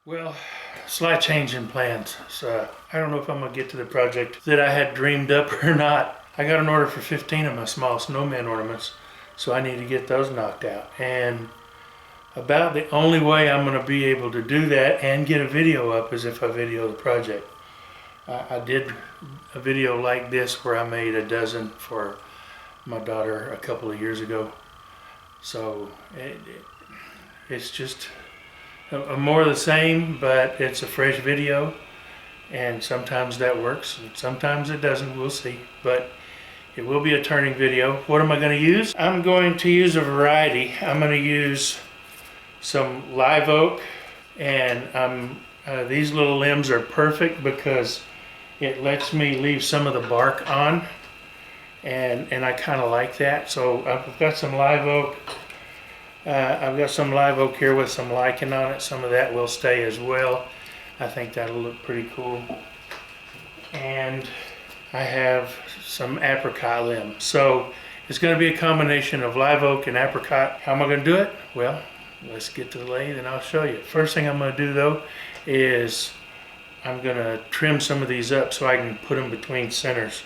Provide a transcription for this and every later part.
Well, slight change in plans. So I don't know if I'm gonna get to the project that I had dreamed up or not. I got an order for 15 of my small snowman ornaments, so I need to get those knocked out. And about the only way I'm gonna be able to do that and get a video up is if I video the project. I did a video like this where I made a dozen for my daughter a couple of years ago. So it's just more of the same, but it's a fresh video, and sometimes that works and sometimes it doesn't. We'll see, but it will be a turning video. What am I going to use? I'm going to use a variety. I'm going to use some live oak, and these little limbs are perfect because it lets me leave some of the bark on, and I kind of like that. So I've got some live oak. I've got some live oak here with some lichen on it. Some of that will stay as well. I think that'll look pretty cool. And I have some apricot limbs. So it's going to be a combination of live oak and apricot. How am I going to do it? Well, let's get to the lathe and I'll show you. First thing I'm going to do though is I'm going to trim some of these up so I can put them between centers.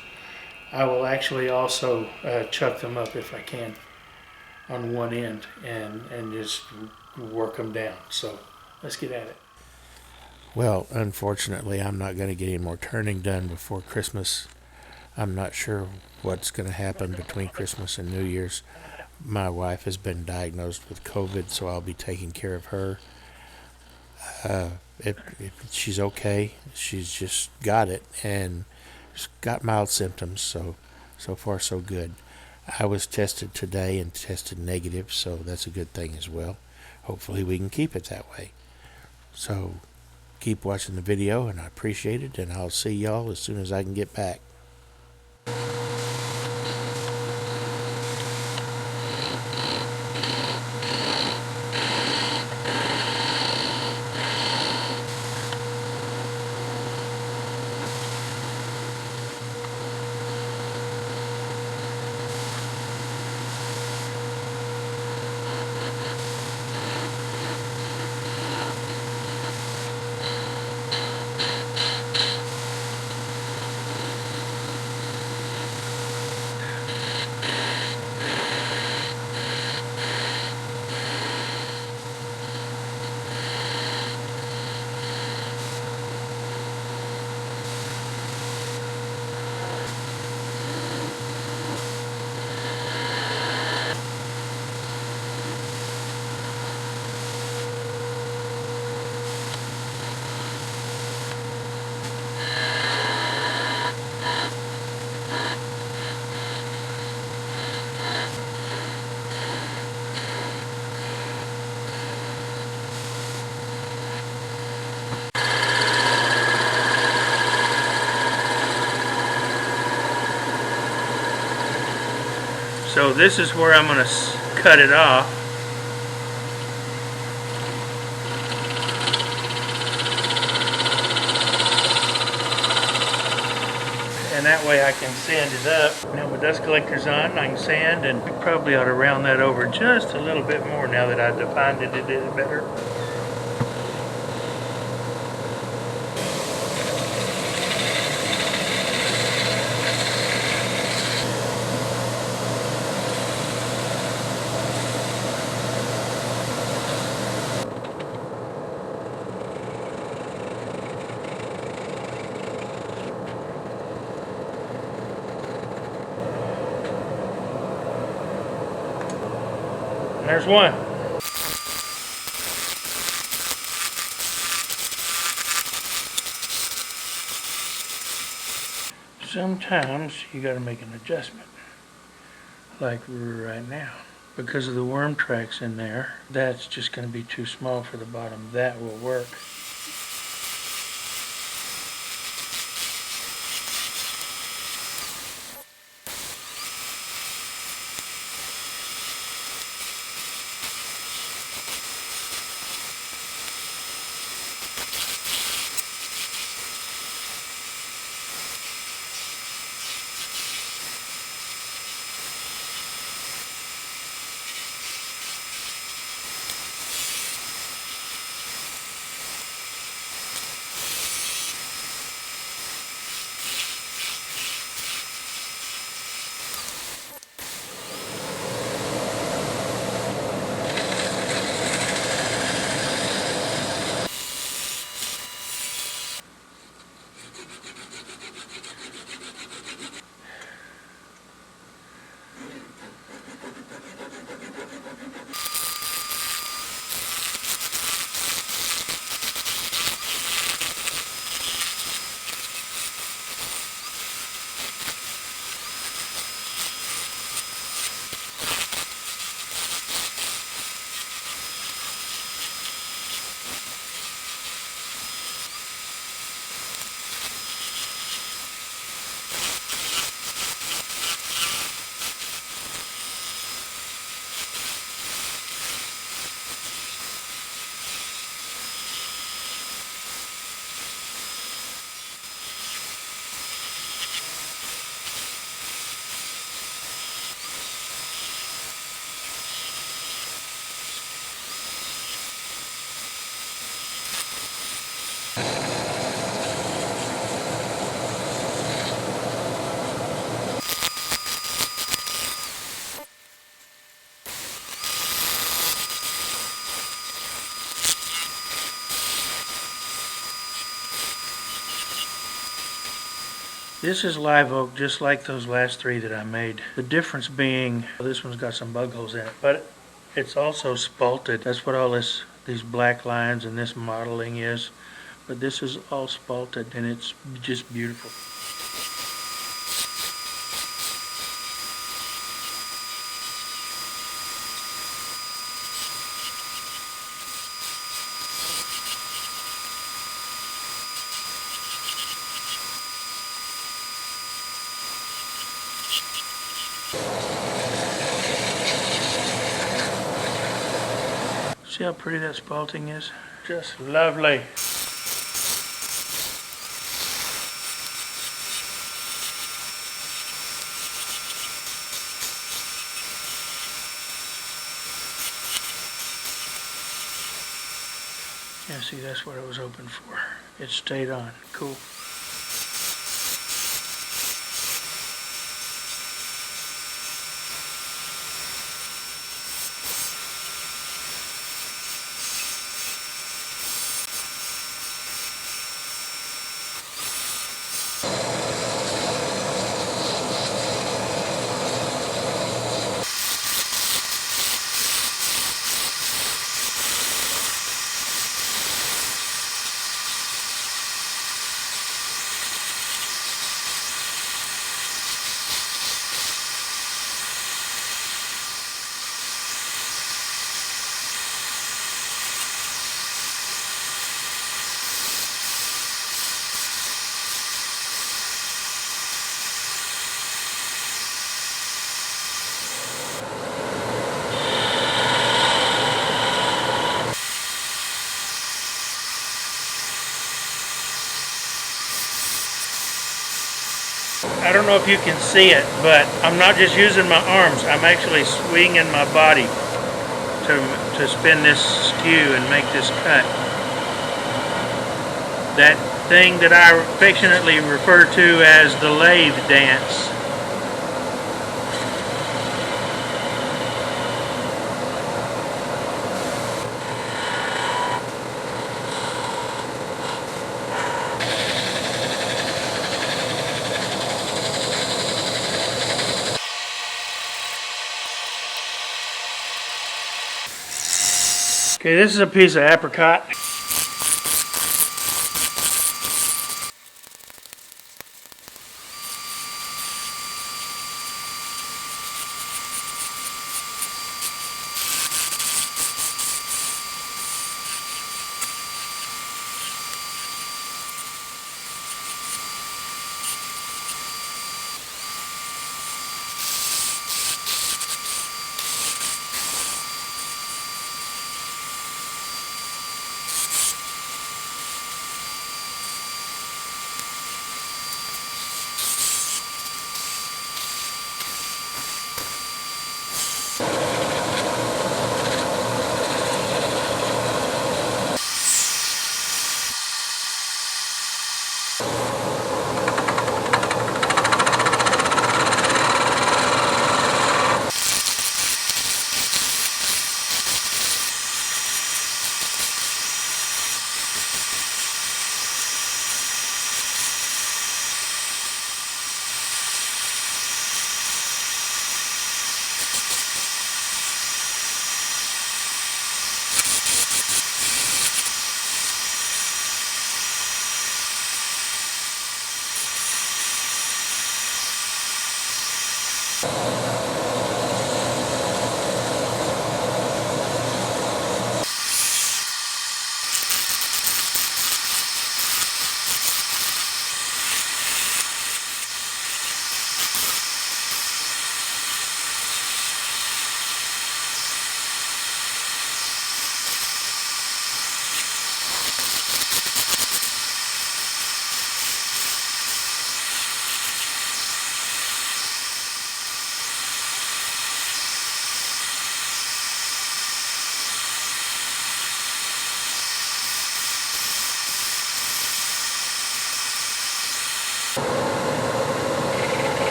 I will actually also chuck them up if I can on one end and just work them down. So let's get at it. Well, unfortunately, I'm not going to get any more turning done before Christmas. I'm not sure what's going to happen between Christmas and New Year's. My wife has been diagnosed with COVID, so I'll be taking care of her. If she's okay, she's just got it and she's got mild symptoms, so far so good. I was tested today and tested negative, so that's a good thing as well. Hopefully we can keep it that way. So keep watching the video, and I appreciate it, and I'll see y'all as soon as I can get back. So this is where I'm going to cut it off. And that way I can sand it up. Now my dust collector's on, I can sand, and probably ought to round that over just a little bit more now that I've defined it a bit better. There's one. Sometimes you got to make an adjustment, like right now. Because of the worm tracks in there, that's just going to be too small for the bottom. That will work. This is live oak, just like those last three that I made. The difference being, this one's got some bug holes in it, but it's also spalted. That's what all these black lines and this modeling is. But this is all spalted, and it's just beautiful. See how pretty that spalting is? Just lovely. Yeah, see, that's what I was hoping for. It stayed on. Cool. I don't know if you can see it, but I'm not just using my arms. I'm actually swinging my body to spin this skew and make this cut. That thing that I affectionately refer to as the lathe dance. Okay, this is a piece of apricot.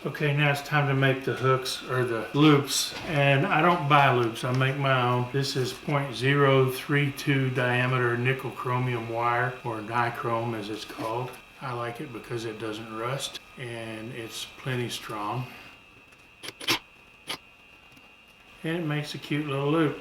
Okay, now it's time to make the hooks or the loops, and I don't buy loops, I make my own. This is .032 diameter nickel chromium wire, or nichrome as it's called. I like it because it doesn't rust and it's plenty strong. And it makes a cute little loop.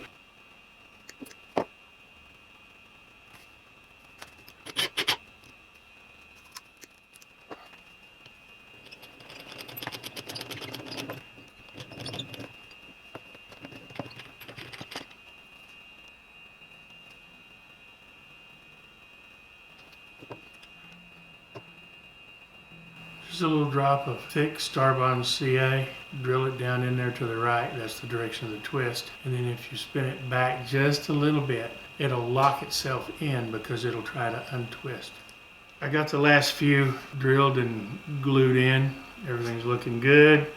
Just a little drop of thick Starbond CA, drill it down in there to the right, that's the direction of the twist. And then if you spin it back just a little bit, it'll lock itself in because it'll try to untwist. I got the last few drilled and glued in. Everything's looking good.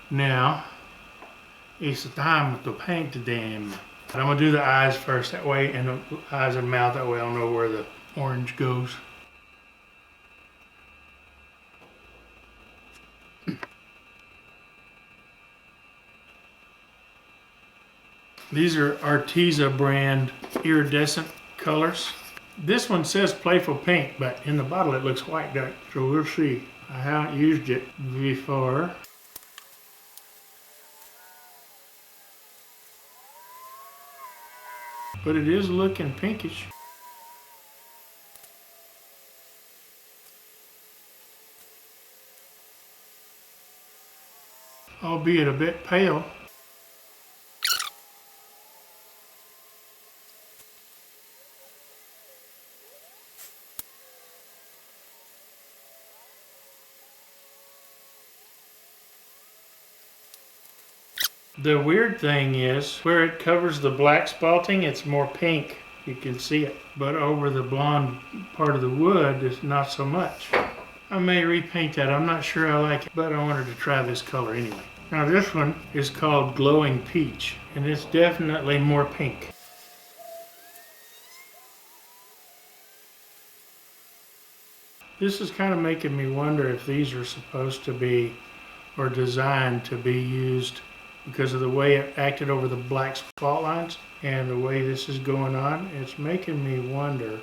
Now, it's the time to paint them. But I'm gonna do the eyes first, that way, and the eyes and mouth, that way I'll know where the orange goes. These are Arteza brand iridescent colors. This one says playful pink, but in the bottle it looks white, so we'll see. I haven't used it before. But it is looking pinkish. Albeit a bit pale. The weird thing is, where it covers the black spalting, it's more pink. You can see it. But over the blonde part of the wood, it's not so much. I may repaint that. I'm not sure I like it, but I wanted to try this color anyway. Now this one is called Glowing Peach, and it's definitely more pink. This is kind of making me wonder if these are supposed to be, or designed to be used, because of the way it acted over the black spot lines and the way this is going on. It's making me wonder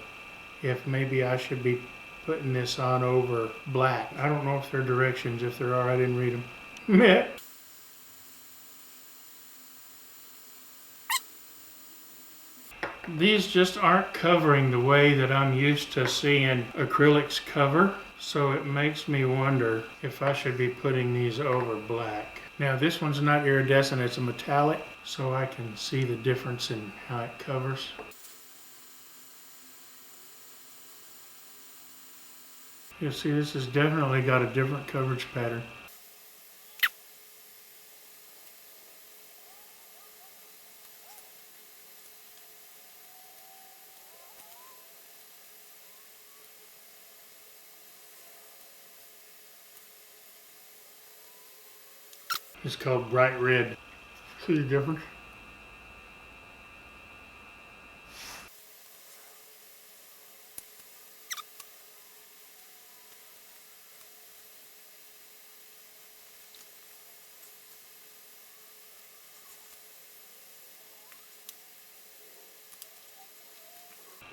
if maybe I should be putting this on over black. I don't know if they're directions. If there are, I didn't read them. Meh. These just aren't covering the way that I'm used to seeing acrylics cover. So it makes me wonder if I should be putting these over black. Now this one's not iridescent, it's a metallic, so I can see the difference in how it covers. You'll see this has definitely got a different coverage pattern. It's called bright red. See the difference?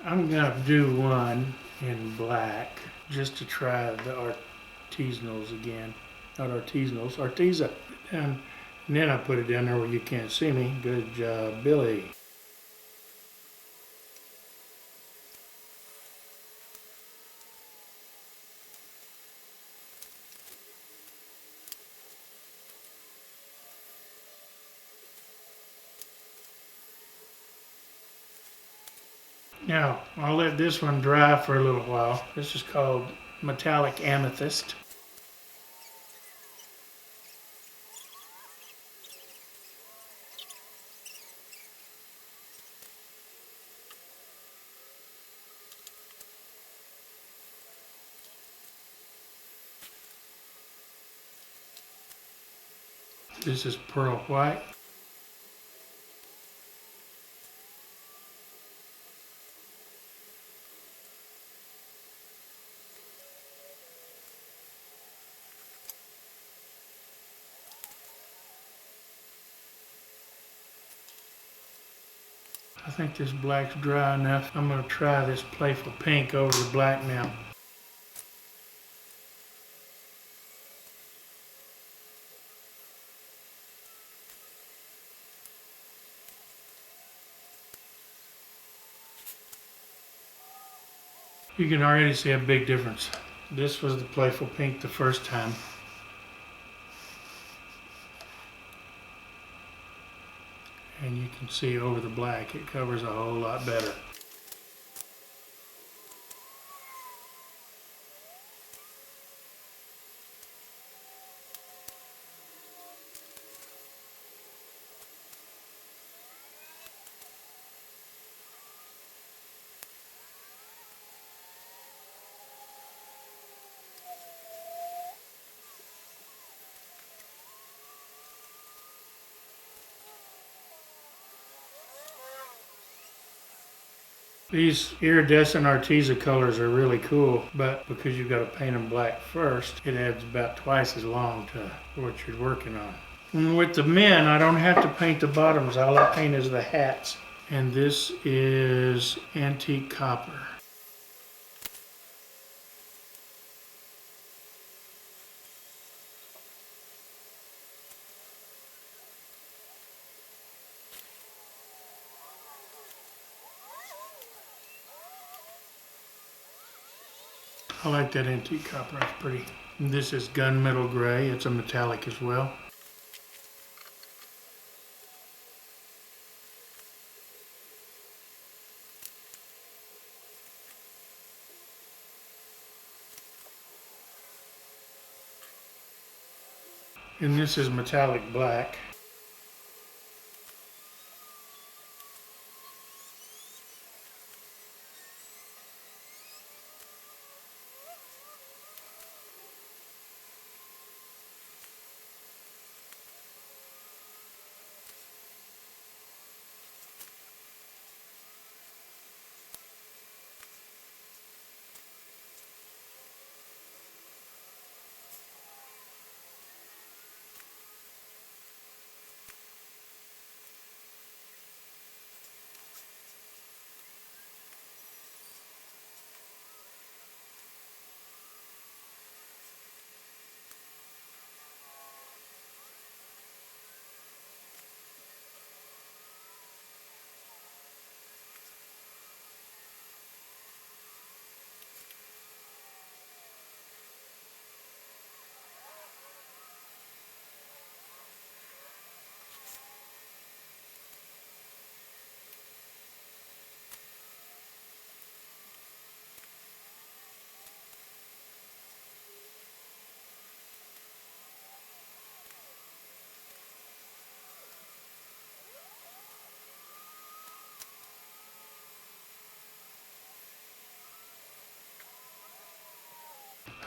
I'm gonna do one in black just to try the artisanals again. Not artisanals, Arteza. And then I put it down there where you can't see me. Good job, Billy. Now, I'll let this one dry for a little while. This is called Metallic Amethyst. This is Pearl White. I think this black's dry enough. I'm going to try this playful pink over the black now. You can already see a big difference. This was the playful pink the first time. And you can see over the black, it covers a whole lot better. These iridescent Arteza colors are really cool, but because you've got to paint them black first, it adds about twice as long to what you're working on. And with the men, I don't have to paint the bottoms. All I paint is the hats. And this is antique copper. I like that antique copper, it's pretty. And this is gunmetal gray, it's a metallic as well. And this is metallic black.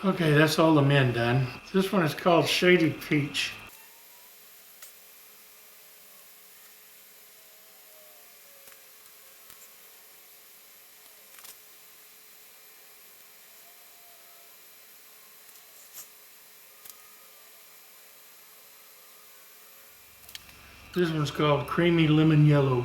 Okay, that's all the men done. This one is called Shady Peach. This one's called Creamy Lemon Yellow.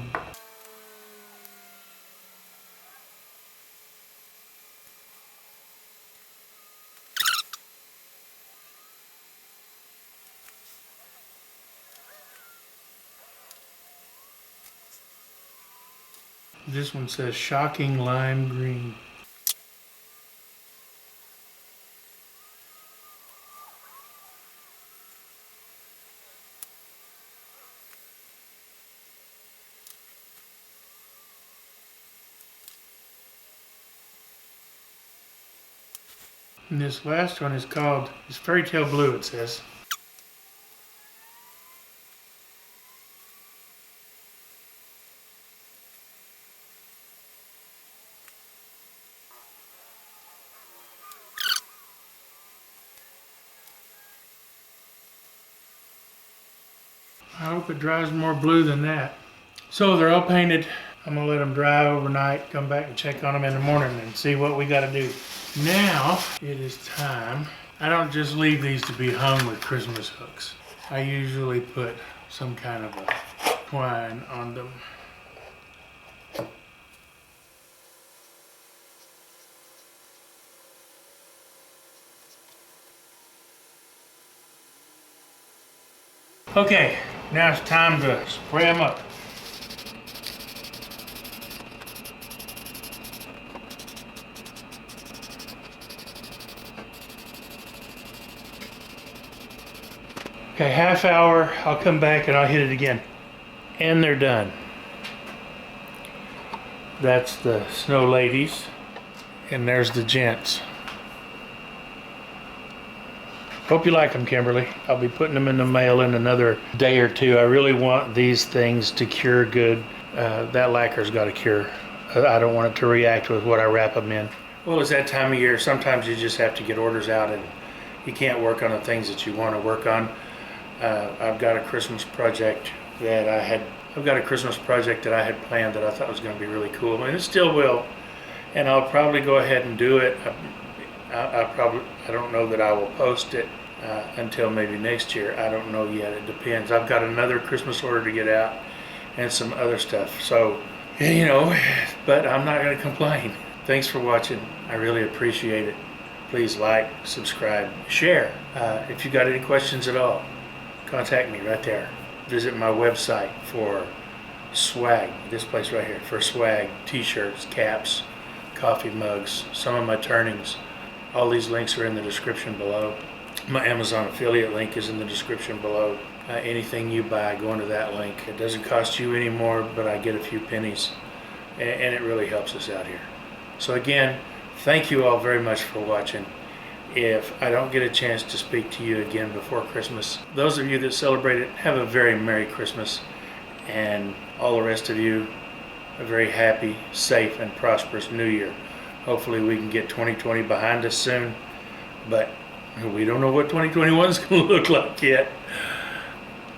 This one says Shocking Lime Green. And this last one is called, it's Fairy Tale Blue, it says. I hope it dries more blue than that. So they're all painted. I'm gonna let them dry overnight, come back and check on them in the morning and see what we gotta do. Now it is time. I don't just leave these to be hung with Christmas hooks. I usually put some kind of a twine on them. Okay, now it's time to spray them up. Okay, half hour, I'll come back and I'll hit it again. And they're done. That's the snow ladies, and there's the gents. Hope you like them, Kimberly. I'll be putting them in the mail in another day or two. I really want these things to cure good. That lacquer's got to cure. I don't want it to react with what I wrap them in. Well, it's that time of year. Sometimes you just have to get orders out and you can't work on the things that you want to work on. I've got a Christmas project that I had planned that I thought was going to be really cool, and it still will. And I'll probably go ahead and do it. I don't know that I will post it until maybe next year. I don't know yet. It depends. I've got another Christmas order to get out and some other stuff. So, you know, but I'm not going to complain. Thanks for watching. I really appreciate it. Please like, subscribe, share. If you got any questions at all, contact me right there. Visit my website for swag, this place right here, for swag, t-shirts, caps, coffee mugs, some of my turnings. All these links are in the description below. My Amazon affiliate link is in the description below. Anything you buy, go into that link. It doesn't cost you any more, but I get a few pennies, and it really helps us out here. So again, thank you all very much for watching. If I don't get a chance to speak to you again before Christmas, those of you that celebrate it, have a very Merry Christmas, and all the rest of you, a very happy, safe, and prosperous New Year. Hopefully we can get 2020 behind us soon, but we don't know what 2021 is going to look like yet.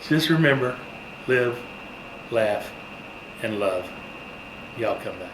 Just remember, live, laugh, and love. Y'all come back.